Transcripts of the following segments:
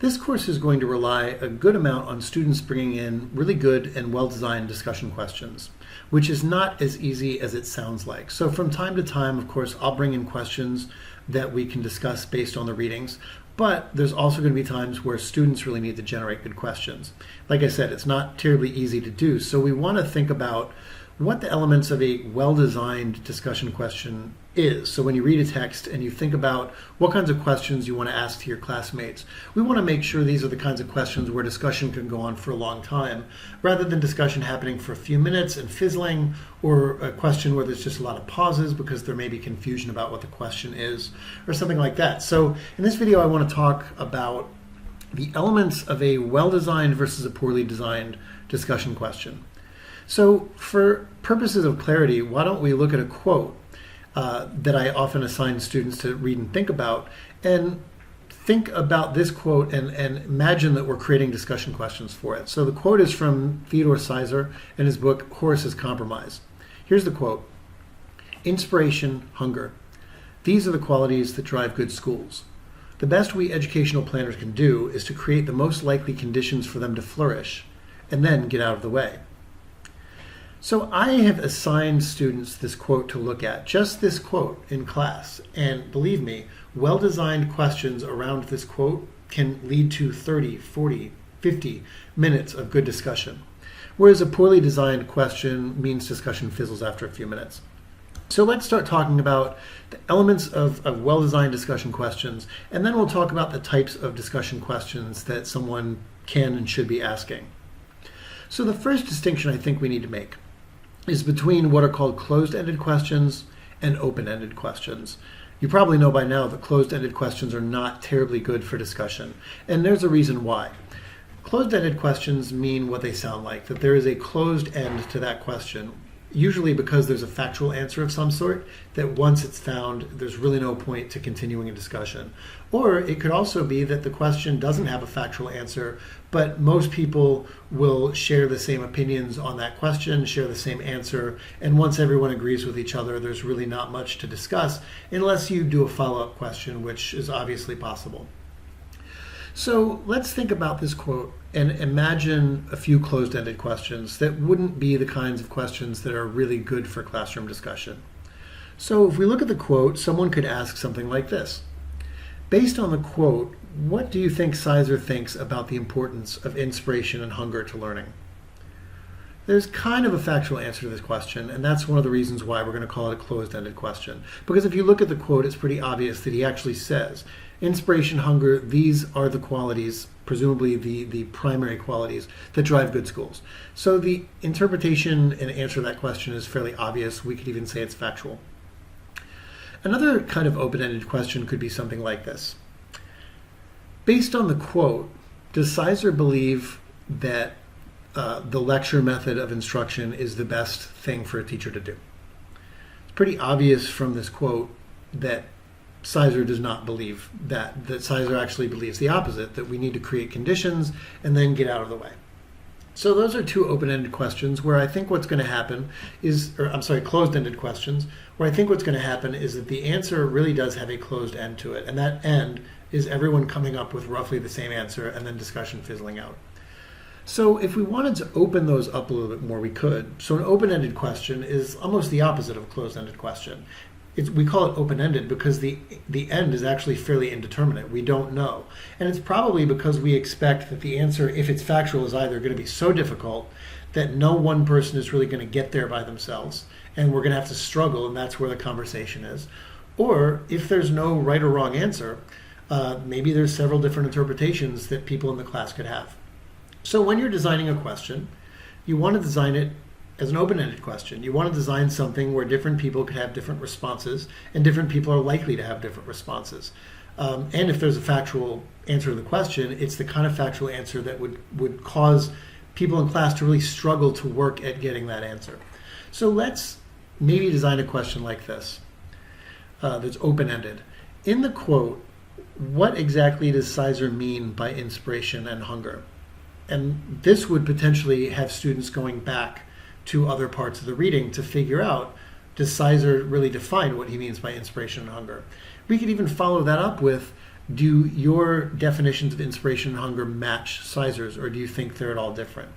This course is going to rely a good amount on students bringing in really good and well-designed discussion questions, which is not as easy as it sounds like. So from time to time, of course, I'll bring in questions that we can discuss based on the readings, but there's also going to be times where students really need to generate good questions. Like I said, it's not terribly easy to do, so we want to think about what the elements of a well-designed discussion question is. So when you read a text and you think about what kinds of questions you want to ask to your classmates, we want to make sure these are the kinds of questions where discussion can go on for a long time, rather than discussion happening for a few minutes and fizzling, or a question where there's just a lot of pauses because there may be confusion about what the question is, or something like that. So in this video, I want to talk about the elements of a well-designed versus a poorly designed discussion question. So for purposes of clarity, why don't we look at a quote that I often assign students to read and think about this quote and imagine that we're creating discussion questions for it. So the quote is from Theodore Sizer in his book, Horace's Compromise. Here's the quote: "Inspiration, hunger. These are the qualities that drive good schools. The best we educational planners can do is to create the most likely conditions for them to flourish, and then get out of the way." So I have assigned students this quote to look at, just this quote in class. And believe me, well-designed questions around this quote can lead to 30, 40, 50 minutes of good discussion. Whereas a poorly designed question means discussion fizzles after a few minutes. So let's start talking about the elements of well-designed discussion questions, and then we'll talk about the types of discussion questions that someone can and should be asking. So the first distinction I think we need to make is between what are called closed-ended questions and open-ended questions. You probably know by now that closed-ended questions are not terribly good for discussion, and there's a reason why. Closed-ended questions mean what they sound like, that there is a closed end to that question, usually because there's a factual answer of some sort that once it's found, there's really no point to continuing a discussion. Or it could also be that the question doesn't have a factual answer, but most people will share the same opinions on that question, share the same answer, and once everyone agrees with each other, there's really not much to discuss unless you do a follow-up question, which is obviously possible. So let's think about this quote and imagine a few closed-ended questions that wouldn't be the kinds of questions that are really good for classroom discussion. So if we look at the quote, someone could ask something like this: "Based on the quote, what do you think Sizer thinks about the importance of inspiration and hunger to learning?" There's kind of a factual answer to this question, and that's one of the reasons why we're going to call it a closed-ended question. Because if you look at the quote, it's pretty obvious that he actually says, inspiration, hunger, these are the qualities, presumably the primary qualities, that drive good schools. So the interpretation and answer to that question is fairly obvious. We could even say it's factual. Another kind of open-ended question could be something like this: based on the quote, does Sizer believe that the lecture method of instruction is the best thing for a teacher to do? It's pretty obvious from this quote that Sizer does not believe that Sizer actually believes the opposite, that we need to create conditions and then get out of the way. So those are two open-ended questions where I think what's going to happen is, closed-ended questions, where I think what's going to happen is that the answer really does have a closed end to it, and that end is everyone coming up with roughly the same answer and then discussion fizzling out. So if we wanted to open those up a little bit more, we could. So an open-ended question is almost the opposite of a closed-ended question. We call it open-ended because the end is actually fairly indeterminate. We don't know. And it's probably because we expect that the answer, if it's factual, is either going to be so difficult that no one person is really going to get there by themselves, and we're going to have to struggle, and that's where the conversation is. Or if there's no right or wrong answer, maybe there's several different interpretations that people in the class could have. So when you're designing a question, you want to design it as an open-ended question. You want to design something where different people could have different responses, and different people are likely to have different responses. And if there's a factual answer to the question, it's the kind of factual answer that would cause people in class to really struggle to work at getting that answer. So let's maybe design a question like this, that's open-ended. In the quote, what exactly does Sizer mean by inspiration and hunger? And this would potentially have students going back to other parts of the reading to figure out, does Sizer really define what he means by inspiration and hunger? We could even follow that up with, Do your definitions of inspiration and hunger match Sizer's, or do you think they're at all different?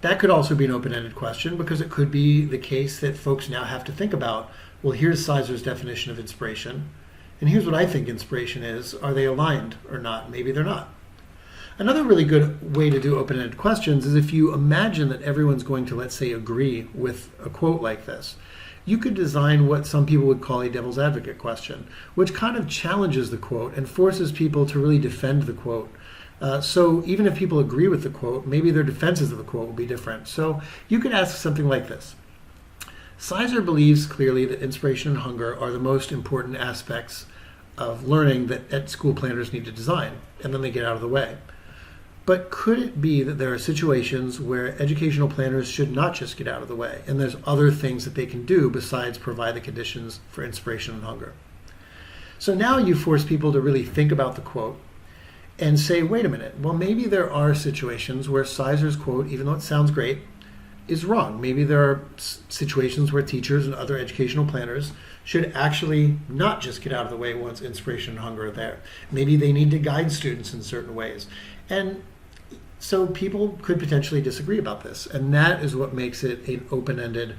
That could also be an open-ended question, because it could be the case that folks now have to think about, well, here's Sizer's definition of inspiration, and here's what I think inspiration is. Are they aligned or not? Maybe they're not. Another really good way to do open-ended questions is if you imagine that everyone's going to, let's say, agree with a quote like this. You could design what some people would call a devil's advocate question, which kind of challenges the quote and forces people to really defend the quote. So even if people agree with the quote, maybe their defenses of the quote will be different. So you could ask something like this. Sizer believes clearly that inspiration and hunger are the most important aspects of learning that school planners need to design, and then they get out of the way. But could it be that there are situations where educational planners should not just get out of the way, and there's other things that they can do besides provide the conditions for inspiration and hunger? So now you force people to really think about the quote and say, wait a minute, well, maybe there are situations where Sizer's quote, even though it sounds great, is wrong. Maybe there are situations where teachers and other educational planners should actually not just get out of the way once inspiration and hunger are there. Maybe they need to guide students in certain ways. And so people could potentially disagree about this, and that is what makes it an open-ended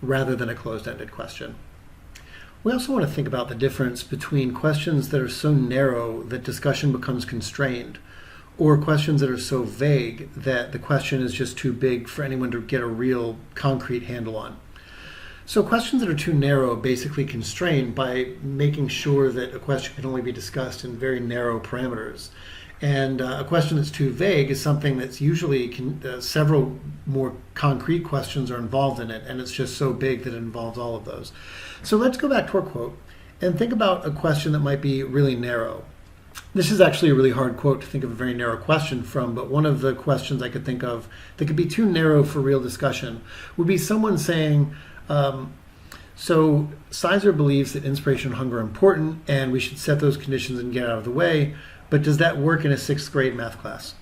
rather than a closed-ended question. We also want to think about the difference between questions that are so narrow that discussion becomes constrained, or questions that are so vague that the question is just too big for anyone to get a real concrete handle on. So questions that are too narrow basically constrain by making sure that a question can only be discussed in very narrow parameters. And a question that's too vague is something that's usually several more concrete questions are involved in it, and it's just so big that it involves all of those. So let's go back to our quote and think about a question that might be really narrow. This is actually a really hard quote to think of a very narrow question from, but one of the questions I could think of that could be too narrow for real discussion would be someone saying, so Sizer believes that inspiration and hunger are important, and we should set those conditions and get out of the way. But does that work in a 6th grade math class?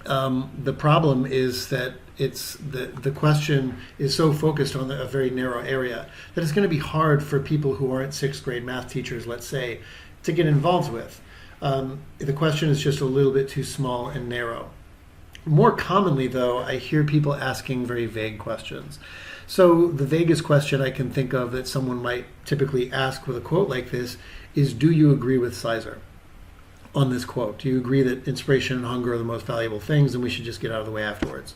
The problem is that the question is so focused on a very narrow area that it's going to be hard for people who aren't 6th grade math teachers, let's say, to get involved with. The question is just a little bit too small and narrow. More commonly, though, I hear people asking very vague questions. So the vaguest question I can think of that someone might typically ask with a quote like this is, do you agree with Sizer on this quote? Do you agree that inspiration and hunger are the most valuable things and we should just get out of the way afterwards?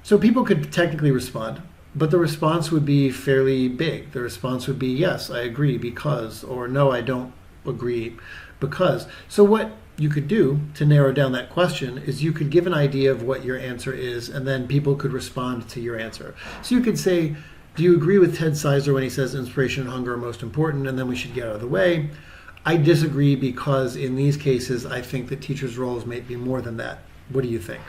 So people could technically respond, but the response would be fairly big. The response would be, yes, I agree because, or no, I don't agree because. So what you could do to narrow down that question is you could give an idea of what your answer is, and then people could respond to your answer. So you could say, do you agree with Ted Sizer when he says inspiration and hunger are most important and then we should get out of the way? I disagree because in these cases I think that teachers' roles may be more than that. What do you think?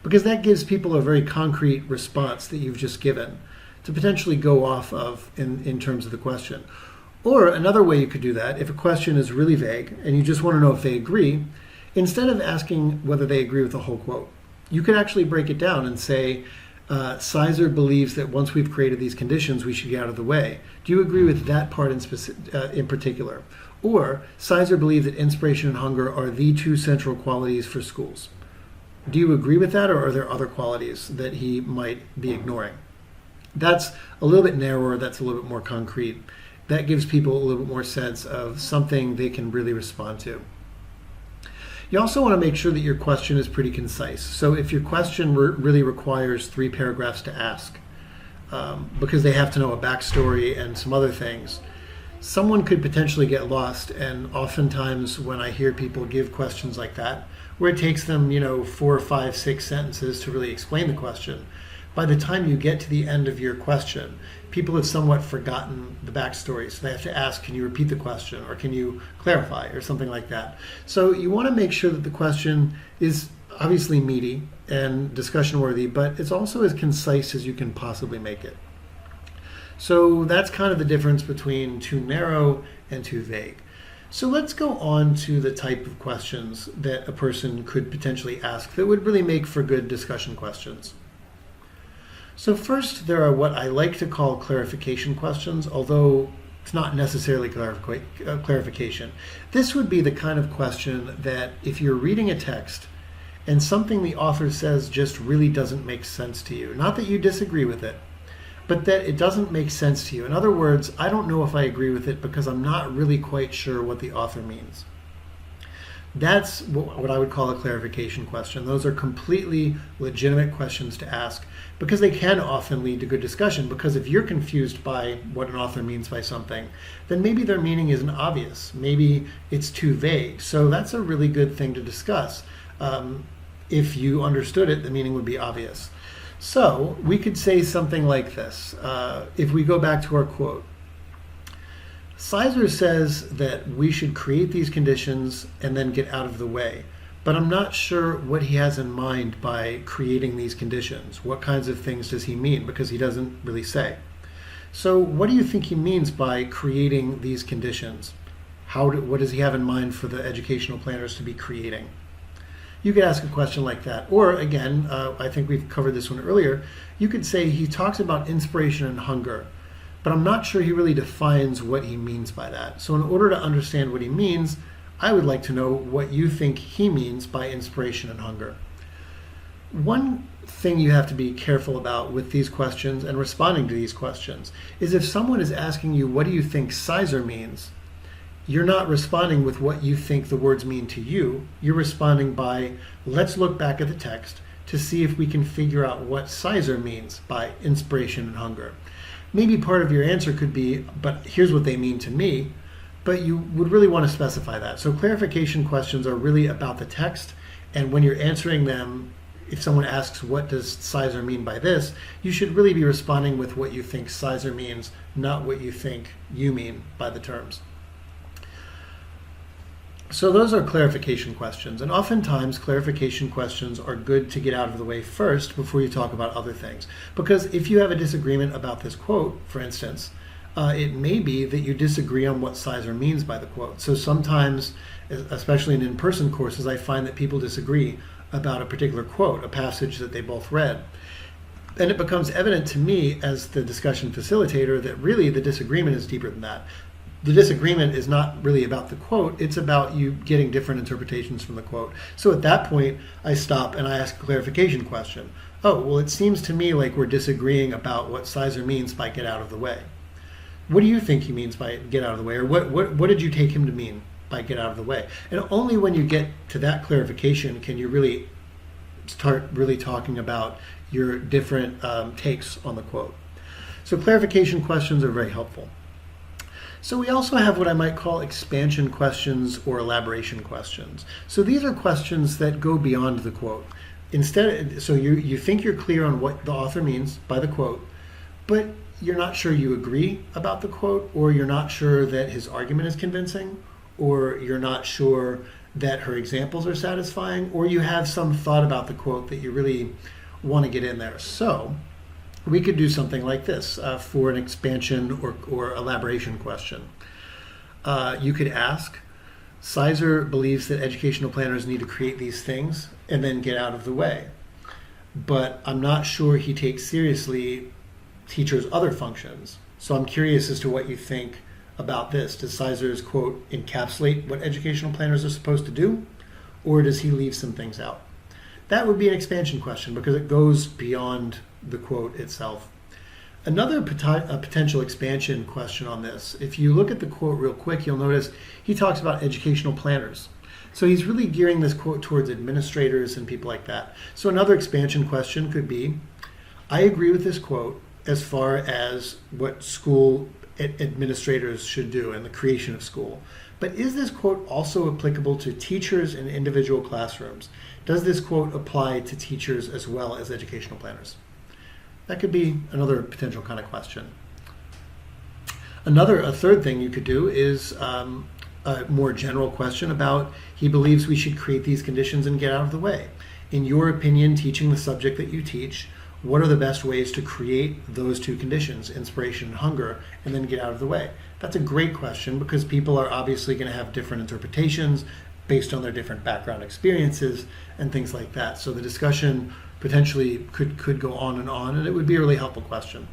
Because that gives people a very concrete response that you've just given to potentially go off of in terms of the question. Or another way you could do that, if a question is really vague and you just want to know if they agree, instead of asking whether they agree with the whole quote, you could actually break it down and say, Sizer believes that once we've created these conditions, we should get out of the way. Do you agree with that part in particular? Or Sizer believes that inspiration and hunger are the 2 central qualities for schools. Do you agree with that, or are there other qualities that he might be ignoring? That's a little bit narrower, that's a little bit more concrete. That gives people a little bit more sense of something they can really respond to. You also want to make sure that your question is pretty concise. So if your question really requires 3 paragraphs to ask, because they have to know a backstory and some other things, someone could potentially get lost. And oftentimes when I hear people give questions like that, where it takes them, 4, 5, 6 sentences to really explain the question, by the time you get to the end of your question, people have somewhat forgotten the backstory. So they have to ask, can you repeat the question, or can you clarify, or something like that. So you want to make sure that the question is obviously meaty and discussion worthy, but it's also as concise as you can possibly make it. So that's kind of the difference between too narrow and too vague. So let's go on to the type of questions that a person could potentially ask that would really make for good discussion questions. So first, there are what I like to call clarification questions, although It's not necessarily clarification. This would be the kind of question that if you're reading a text and something the author says just really doesn't make sense to you, not that you disagree with it, but that it doesn't make sense to you. In other words, I don't know if I agree with it because I'm not really quite sure what the author means. That's what I would call a clarification question. Those are completely legitimate questions to ask because they can often lead to good discussion, because if you're confused by what an author means by something, then maybe their meaning isn't obvious. Maybe it's too vague. So that's a really good thing to discuss. If you understood it, the meaning would be obvious. So we could say something like this. If we go back to our quote, Sizer says that we should create these conditions and then get out of the way. But I'm not sure what he has in mind by creating these conditions. What kinds of things does he mean? Because he doesn't really say. So what do you think he means by creating these conditions? What does he have in mind for the educational planners to be creating? You could ask a question like that. Or again, I think we've covered this one earlier, you could say he talks about inspiration and hunger, but I'm not sure he really defines what he means by that. So in order to understand what he means, I would like to know what you think he means by inspiration and hunger. One thing you have to be careful about with these questions and responding to these questions is if someone is asking you, what do you think Sizer means? You're not responding with what you think the words mean to you. You're responding by, let's look back at the text to see if we can figure out what Sizer means by inspiration and hunger. Maybe part of your answer could be, but here's what they mean to me, but you would really want to specify that. So clarification questions are really about the text, and when you're answering them, if someone asks, what does Sizer mean by this, you should really be responding with what you think Sizer means, not what you think you mean by the terms. So those are clarification questions, and oftentimes clarification questions are good to get out of the way first before you talk about other things. Because if you have a disagreement about this quote, for instance, it may be that you disagree on what Sizer means by the quote. So sometimes, especially in in-person courses, I find that people disagree about a particular quote, a passage that they both read. And it becomes evident to me as the discussion facilitator that really the disagreement is deeper than that. The disagreement is not really about the quote, it's about you getting different interpretations from the quote. So at that point, I stop and I ask a clarification question. Oh, well, it seems to me like we're disagreeing about what Sizer means by get out of the way. What do you think he means by get out of the way? Or what did you take him to mean by get out of the way? And only when you get to that clarification can you really start really talking about your different takes on the quote. So clarification questions are very helpful. So we also have what I might call expansion questions or elaboration questions. So these are questions that go beyond the quote. Instead, so you think you're clear on what the author means by the quote, but you're not sure you agree about the quote, or you're not sure that his argument is convincing, or you're not sure that her examples are satisfying, or you have some thought about the quote that you really want to get in there. So we could do something like this for an expansion or elaboration question. You could ask, Sizer believes that educational planners need to create these things and then get out of the way. But I'm not sure he takes seriously teachers' other functions. So I'm curious as to what you think about this. Does Sizer's quote encapsulate what educational planners are supposed to do? Or does he leave some things out? That would be an expansion question because it goes beyond the quote itself. Another potential expansion question on this, if you look at the quote real quick, you'll notice he talks about educational planners. So he's really gearing this quote towards administrators and people like that. So another expansion question could be, I agree with this quote as far as what school administrators should do and the creation of school. But is this quote also applicable to teachers in individual classrooms? Does this quote apply to teachers as well as educational planners? That could be another potential kind of question. A third thing you could do is a more general question about, he believes we should create these conditions and get out of the way. In your opinion, teaching the subject that you teach, what are the best ways to create those two conditions, inspiration and hunger, and then get out of the way? That's a great question because people are obviously going to have different interpretations based on their different background experiences and things like that. So the discussion potentially could go on, and it would be a really helpful question.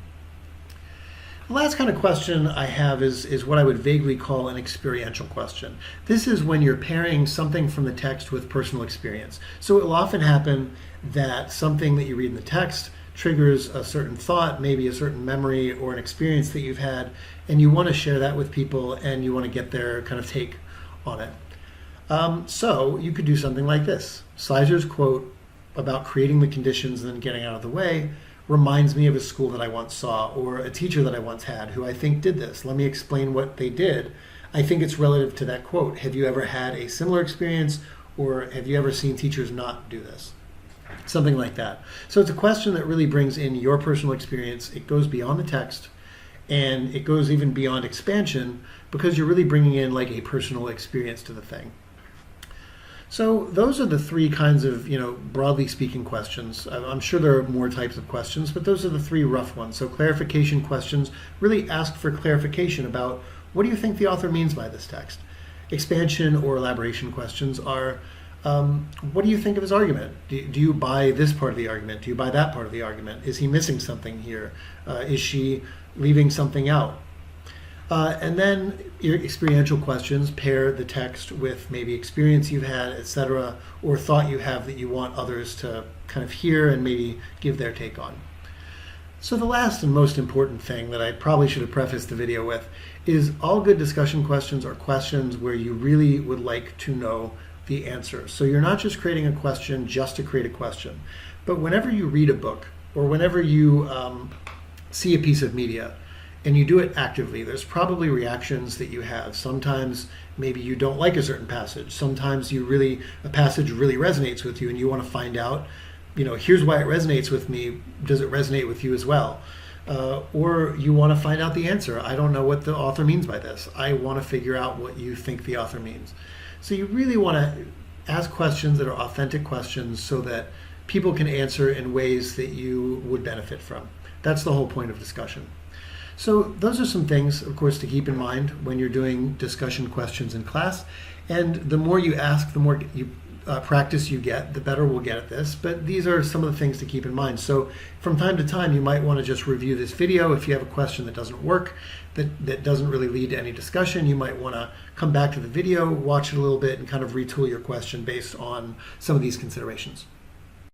The last kind of question I have is what I would vaguely call an experiential question. This is when you're pairing something from the text with personal experience. So it will often happen that something that you read in the text triggers a certain thought, maybe a certain memory or an experience that you've had, and you want to share that with people and you want to get their kind of take on it. So you could do something like this. Sizer's quote about creating the conditions and then getting out of the way reminds me of a school that I once saw or a teacher that I once had who I think did this. Let me explain what they did. I think it's relative to that quote. Have you ever had a similar experience, or have you ever seen teachers not do this? Something like that. So it's a question that really brings in your personal experience. It goes beyond the text, and it goes even beyond expansion because you're really bringing in like a personal experience to the thing. So those are the three kinds of, broadly speaking questions. I'm sure there are more types of questions, but those are the three rough ones. So clarification questions really ask for clarification about what do you think the author means by this text. Expansion or elaboration questions are what do you think of his argument? Do you buy this part of the argument? Do you buy that part of the argument? Is he missing something here? Is she leaving something out? And then your experiential questions pair the text with maybe experience you've had, etc., or thought you have that you want others to kind of hear and maybe give their take on. So the last and most important thing that I probably should have prefaced the video with is all good discussion questions are questions where you really would like to know the answer. So you're not just creating a question just to create a question, but whenever you read a book or whenever you see a piece of media, and you do it actively, there's probably reactions that you have. Sometimes maybe you don't like a certain passage. Sometimes a passage really resonates with you and you want to find out, here's why it resonates with me. Does it resonate with you as well? Or you want to find out the answer. I don't know what the author means by this. I want to figure out what you think the author means. So you really want to ask questions that are authentic questions so that people can answer in ways that you would benefit from. That's the whole point of discussion. So those are some things, of course, to keep in mind when you're doing discussion questions in class. And the more you ask, the more practice you get, the better we'll get at this. But these are some of the things to keep in mind. So from time to time, you might want to just review this video. If you have a question that doesn't work, that doesn't really lead to any discussion, you might want to come back to the video, watch it a little bit, and kind of retool your question based on some of these considerations.